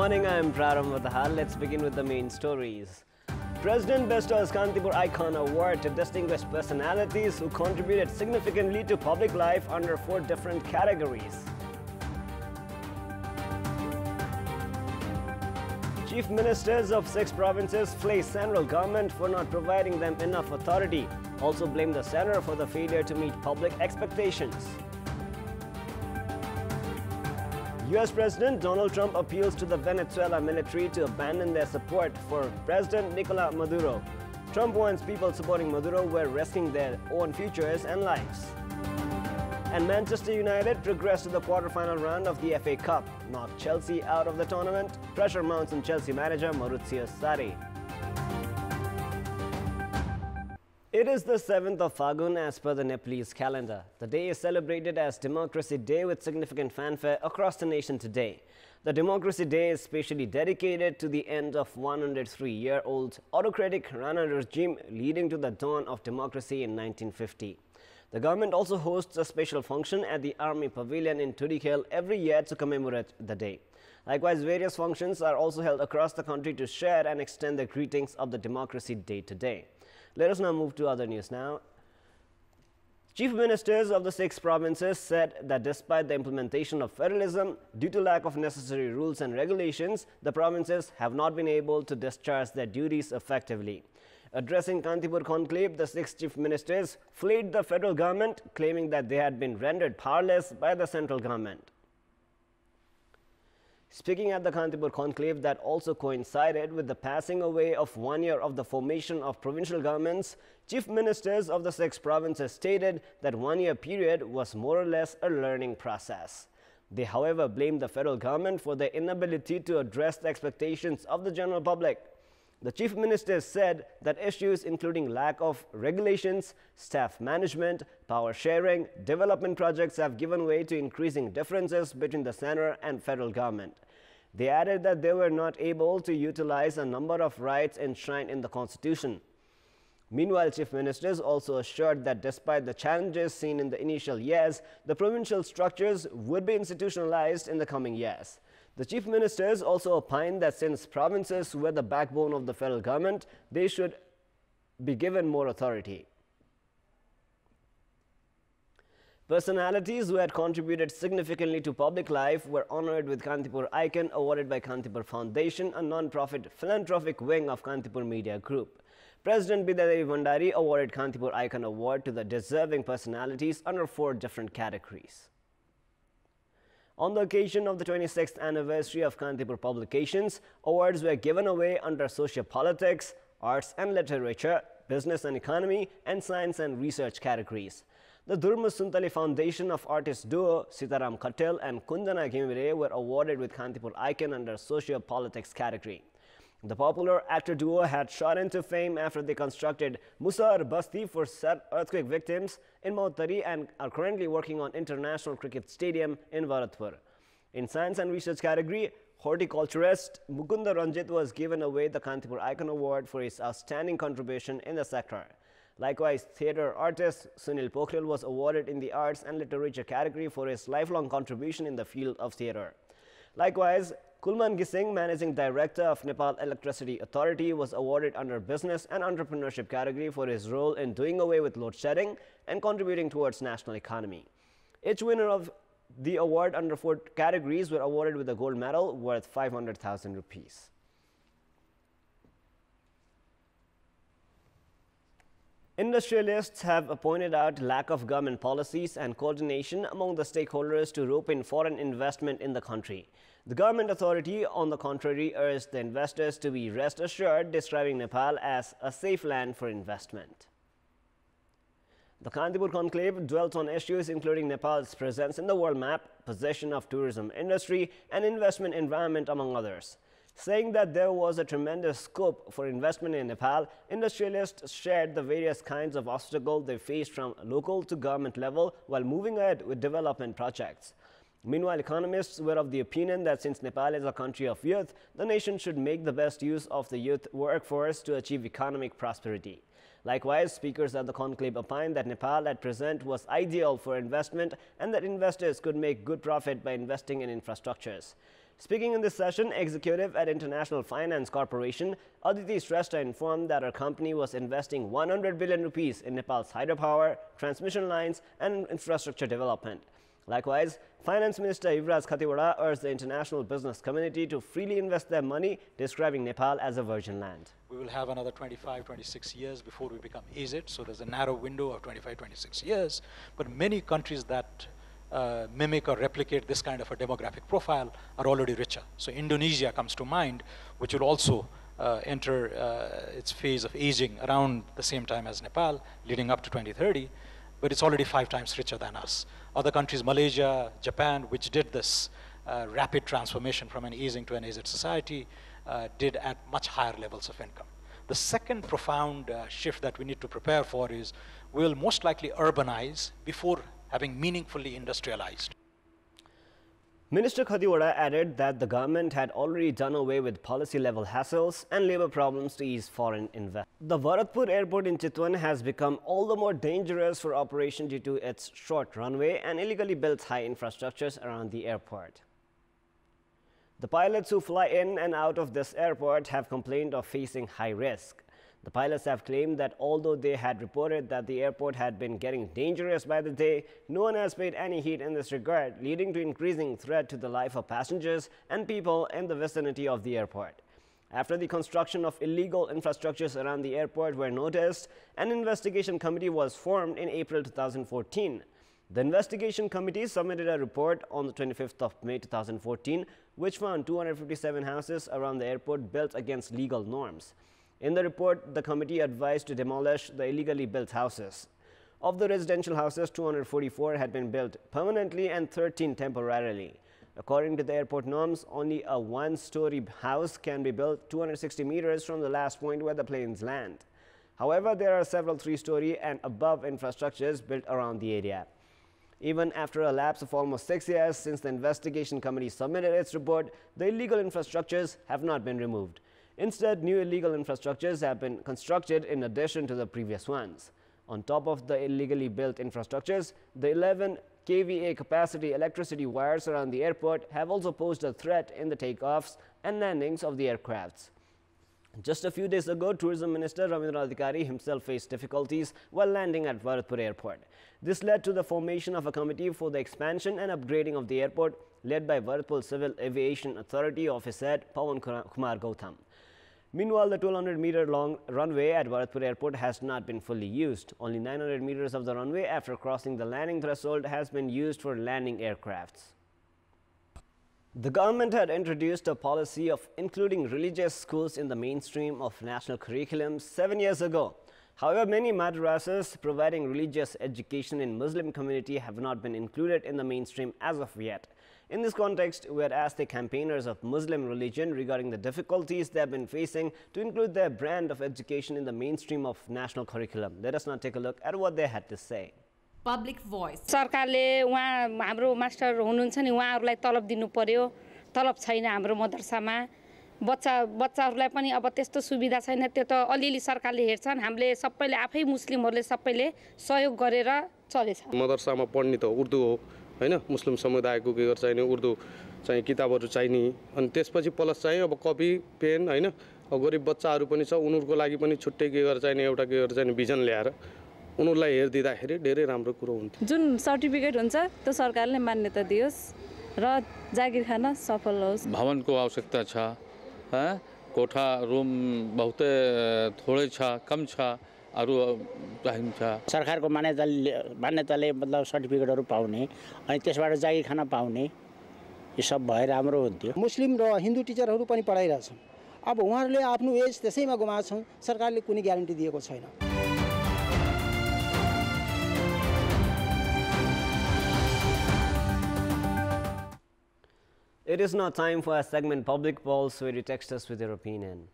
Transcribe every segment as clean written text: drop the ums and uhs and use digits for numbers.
morning, I am Praram Vatahal. Let's begin with the main stories. President bestows Kantipur Icon Award to distinguished personalities who contributed significantly to public life under 4 different categories. Chief ministers of 6 provinces flace central government for not providing them enough authority. Also blame the center for the failure to meet public expectations. US President Donald Trump appeals to the Venezuela military to abandon their support for President Nicolas Maduro. Trump wants people supporting Maduro were risking their own futures and lives. And Manchester United progressed to the quarter-final round of the FA Cup, knocked Chelsea out of the tournament. Pressure mounts on Chelsea manager Maurizio Sarri. It is the 7th of Fagun as per the Nepalese calendar. The day is celebrated as Democracy Day with significant fanfare across the nation today. The Democracy Day is specially dedicated to the end of 103-year-old autocratic Rana regime leading to the dawn of democracy in 1950. The government also hosts a special function at the Army Pavilion in Turikel every year to commemorate the day. Likewise, various functions are also held across the country to share and extend the greetings of the Democracy Day today. Let us now move to other news now. Chief ministers of the 6 provinces said that despite the implementation of federalism, due to lack of necessary rules and regulations, the provinces have not been able to discharge their duties effectively. Addressing Kantipur conclave, the 6 chief ministers flayed the federal government, claiming that they had been rendered powerless by the central government. Speaking at the Kantipur conclave that also coincided with the passing away of 1 year of the formation of provincial governments, chief ministers of the 6 provinces stated that 1 year period was more or less a learning process. They, however, blamed the federal government for their inability to address the expectations of the general public. The chief ministers said that issues including lack of regulations, staff management, power sharing, development projects have given way to increasing differences between the center and federal government. They added that they were not able to utilize a number of rights enshrined in the constitution. Meanwhile, chief ministers also assured that despite the challenges seen in the initial years, the provincial structures would be institutionalized in the coming years. The chief ministers also opined that since provinces were the backbone of the federal government, they should be given more authority. Personalities who had contributed significantly to public life were honored with Kantipur Icon awarded by Kantipur Foundation, a non-profit philanthropic wing of Kantipur Media Group. President Bidadevi Bhandari awarded Kantipur Icon Award to the deserving personalities under 4 different categories. On the occasion of the 26th anniversary of Kantipur publications, awards were given away under sociopolitics, arts and literature, business and economy, and science and research categories. The Durma Suntali Foundation of artist duo Sitaram Khattel and Kundana Ghimire were awarded with Kantipur Icon under sociopolitics category. The popular actor duo had shot into fame after they constructed Musar Basti for earthquake victims in Mautari and are currently working on International Cricket Stadium in Bharatpur. In science and research category, horticulturist Mukunda Ranjit was given away the Kantipur Icon Award for his outstanding contribution in the sector. Likewise, theatre artist Sunil Pokhrel was awarded in the arts and literature category for his lifelong contribution in the field of theatre. Likewise, Kulman Gising, Managing Director of Nepal Electricity Authority, was awarded under Business and Entrepreneurship category for his role in doing away with load shedding and contributing towards national economy. Each winner of the award under 4 categories were awarded with a gold medal worth 500,000 rupees. Industrialists have pointed out lack of government policies and coordination among the stakeholders to rope in foreign investment in the country. The government authority, on the contrary, urged the investors to be rest assured, describing Nepal as a safe land for investment. The Kantipur conclave dwelt on issues including Nepal's presence in the world map, possession of tourism industry, and investment environment, among others. Saying that there was a tremendous scope for investment in Nepal, industrialists shared the various kinds of obstacles they faced from local to government level while moving ahead with development projects. Meanwhile, economists were of the opinion that since Nepal is a country of youth, the nation should make the best use of the youth workforce to achieve economic prosperity. Likewise, speakers at the conclave opined that Nepal at present was ideal for investment and that investors could make good profit by investing in infrastructures. Speaking in this session, executive at International Finance Corporation, Aditi Shrestha informed that her company was investing 100 billion rupees in Nepal's hydropower, transmission lines and infrastructure development. Likewise, Finance Minister Yuvraj Khattiwada urged the international business community to freely invest their money, describing Nepal as a virgin land. We will have another 25, 26 years before we become AZ, so there's a narrow window of 25, 26 years. But many countries that mimic or replicate this kind of a demographic profile are already richer. So Indonesia comes to mind, which will also enter its phase of aging around the same time as Nepal, leading up to 2030, but it's already 5 times richer than us. Other countries, Malaysia, Japan, which did this rapid transformation from an aging to an AZ society, did at much higher levels of income. The second profound shift that we need to prepare for is we'll most likely urbanize before having meaningfully industrialized. Minister Khattiwada added that the government had already done away with policy-level hassles and labor problems to ease foreign investment. The Bharatpur airport in Chitwan has become all the more dangerous for operation due to its short runway and illegally built high infrastructures around the airport. The pilots who fly in and out of this airport have complained of facing high risk. The pilots have claimed that although they had reported that the airport had been getting dangerous by the day, no one has paid any heed in this regard, leading to increasing threat to the life of passengers and people in the vicinity of the airport. After the construction of illegal infrastructures around the airport were noticed, an investigation committee was formed in April 2014. The investigation committee submitted a report on the 25th of May 2014, which found 257 houses around the airport built against legal norms. In the report, the committee advised to demolish the illegally built houses. Of the residential houses, 244 had been built permanently and 13 temporarily. According to the airport norms, only a one-story house can be built 260 meters from the last point where the planes land. However, there are several 3-story and above infrastructures built around the area. Even after a lapse of almost 6 years since the investigation committee submitted its report, the illegal infrastructures have not been removed. Instead, new illegal infrastructures have been constructed in addition to the previous ones. On top of the illegally built infrastructures, the 11 kVA capacity electricity wires around the airport have also posed a threat in the takeoffs and landings of the aircrafts. Just a few days ago, Tourism Minister Ravindra Adhikari himself faced difficulties while landing at Bharatpur Airport. This led to the formation of a committee for the expansion and upgrading of the airport, led by Bharatpur Civil Aviation Authority Office Head Pawan Kumar Gautam. Meanwhile, the 1,200-meter-long runway at Bharatpur Airport has not been fully used. Only 900 meters of the runway, after crossing the landing threshold, has been used for landing aircrafts. The government had introduced a policy of including religious schools in the mainstream of national curriculum 7 years ago. However, many madrasas providing religious education in Muslim community have not been included in the mainstream as of yet. In this context, we had asked the campaigners of Muslim religion regarding the difficulties they have been facing to include their brand of education in the mainstream of national curriculum. Let us now take a look at what they had to say. Public voice. सरकारले उहाँ हाम्रो master हुनुहुन्छ नि उहाँहरुलाई तलब दिनु पर्यो तलब छैन हाम्रो मदरसामा बच्चाहरुलाई पनि अब त्यस्तो सुविधा छैन त्यो त अलिअलि सरकारले हेर्छन् हामीले सबैले आफै मुस्लिमहरुले सबैले सहयोग गरेर चलेछ मदरसामा पढ्ने त उर्दू हो हैन मुस्लिम समुदायको के गर्छ नि उर्दू चाहिँ किताबहरु चाहिने अनि त्यसपछि प्लस चाहिँ अब कपी पेन हैन अब गरिब बच्चाहरु पनि छ उनीहरुको लागि पनि छुट्टै के गर्छ नि एउटा के गर्छ नि भिजन ल्याएर उनीहरुलाई हेर्दिदाखेरि धेरै राम्रो कुरा हुन्छ जुन सर्टिफिकेट हुन्छ त्यो सरकारले मान्यता दियोस् र जागिर खान सफल होस् भवनको आवश्यकता छ कोठा रुम बहुत थोरै छ कम छ अरु चाहिन्छ सरकारको मान्यताले मतलब सर्टिफिकेटहरु पाउने अनि त्यसबाट जागिर खान पाउने यो सब भए राम्रो हुन्थ्यो मुस्लिम र हिन्दू टिचरहरु पनि पढाइरहेछन् अब उहाँहरुले आफ्नो एज त्यसैमा गुमाछन् सरकारले कुनै ग्यारेन्टी दिएको छैन It is now time for our segment Public Pulse, where you text us with your opinion.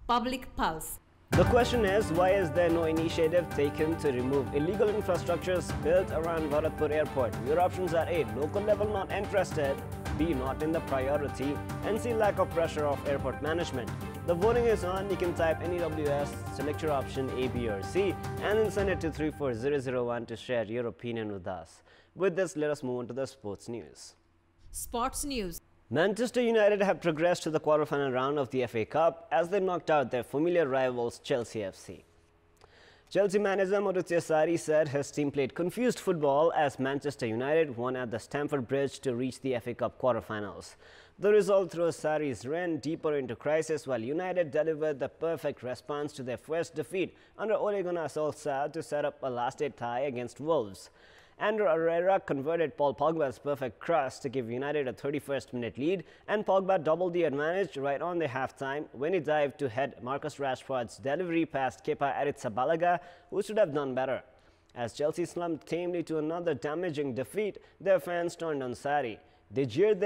Public Pulse. The question is, why is there no initiative taken to remove illegal infrastructures built around Bharatpur Airport? Your options are A, local level not interested, B, not in the priority, and C, lack of pressure of airport management. The voting is on. You can type NEWS, select your option A, B or C, and then send it to 34001 to share your opinion with us. With this, let us move on to the sports news. Sports news. Manchester United have progressed to the quarter-final round of the FA Cup as they knocked out their familiar rivals Chelsea FC. Chelsea manager Maurizio Sarri said his team played confused football as Manchester United won at the Stamford Bridge to reach the FA Cup quarter-finals. The result throws Sarri's reign deeper into crisis, while United delivered the perfect response to their first defeat under Ole Gunnar Solskjaer to set up a last-day tie against Wolves. Andrew Herrera converted Paul Pogba's perfect cross to give United a 31st-minute lead, and Pogba doubled the advantage right on the half-time when he dived to head Marcus Rashford's delivery past Kepa Arrizabalaga, who should have done better. As Chelsea slumped tamely to another damaging defeat, their fans turned on Sarri. They jeered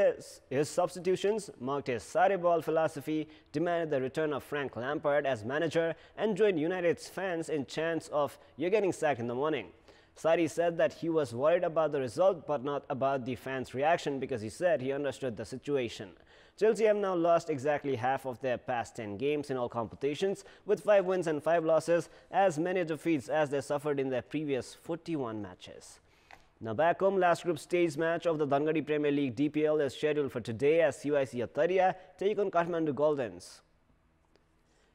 his substitutions, mocked his Sarri ball philosophy, demanded the return of Frank Lampard as manager, and joined United's fans in chants of "You're getting sacked in the morning." Sarri said that he was worried about the result but not about the fans' reaction because he said he understood the situation. Chelsea have now lost exactly half of their past 10 games in all competitions, with 5 wins and 5 losses, as many defeats as they suffered in their previous 41 matches. Now back home, last group stage match of the Dangadi Premier League DPL is scheduled for today as CYC Ataria take on Kathmandu Goldens.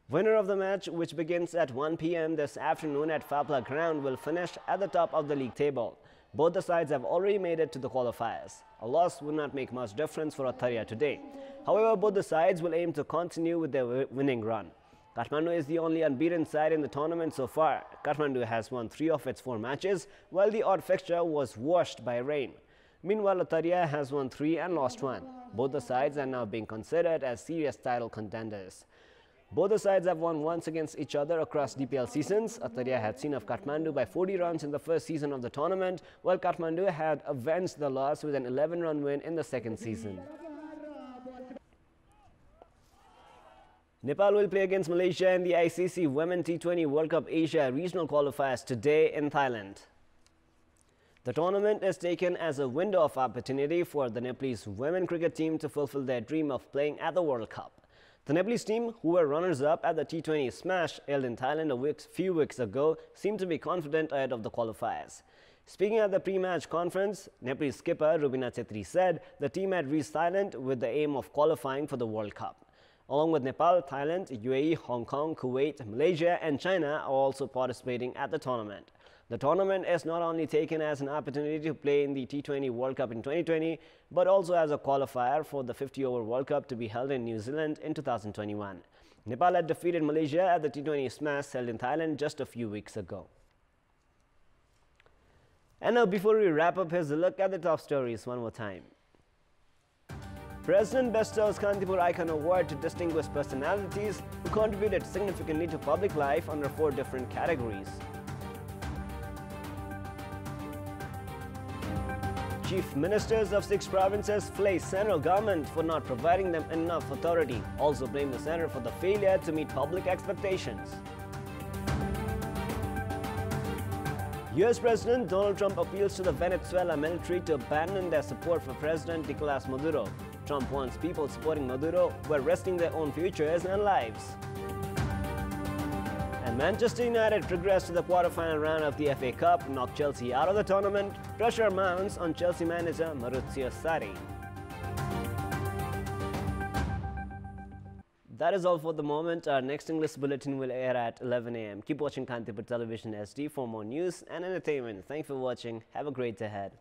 Winner of the match, which begins at 1 p.m. this afternoon at Fapla Ground, will finish at the top of the league table. Both the sides have already made it to the qualifiers. A loss would not make much difference for Ataria today. However, both the sides will aim to continue with their winning run. Kathmandu is the only unbeaten side in the tournament so far. Kathmandu has won 3 of its 4 matches, while the odd fixture was washed by rain. Meanwhile, Ataria has won 3 and lost 1. Both the sides are now being considered as serious title contenders. Both the sides have won once against each other across DPL seasons. Ataria had seen off Kathmandu by 40 runs in the first season of the tournament, while Kathmandu had avenged the loss with an 11-run win in the second season. Nepal will play against Malaysia in the ICC Women T20 World Cup Asia regional qualifiers today in Thailand. The tournament is taken as a window of opportunity for the Nepalese women cricket team to fulfill their dream of playing at the World Cup. The Nepalese team, who were runners-up at the T20 Smash held in Thailand a few weeks ago, seemed to be confident ahead of the qualifiers. Speaking at the pre-match conference, Nepalese skipper Rubina Chetri said the team had reached Thailand with the aim of qualifying for the World Cup. Along with Nepal, Thailand, UAE, Hong Kong, Kuwait, Malaysia and China are also participating at the tournament. The tournament is not only taken as an opportunity to play in the T20 World Cup in 2020, but also as a qualifier for the 50-over World Cup to be held in New Zealand in 2021. Nepal had defeated Malaysia at the T20 Smash held in Thailand just a few weeks ago. And now, before we wrap up, here's a look at the top stories one more time. President bestows Kantipur Icon Award to distinguished personalities who contributed significantly to public life under 4 different categories. Chief ministers of 6 provinces flay central government for not providing them enough authority. Also blame the center for the failure to meet public expectations. US President Donald Trump appeals to the Venezuela military to abandon their support for President Nicolas Maduro. Trump wants people supporting Maduro were risking their own futures and lives. And Manchester United progressed to the quarter-final round of the FA Cup, knocked Chelsea out of the tournament. Pressure mounts on Chelsea manager Maurizio Sarri. That is all for the moment. Our next English bulletin will air at 11 a.m. Keep watching Kantipur Television SD for more news and entertainment. Thanks for watching. Have a great day ahead.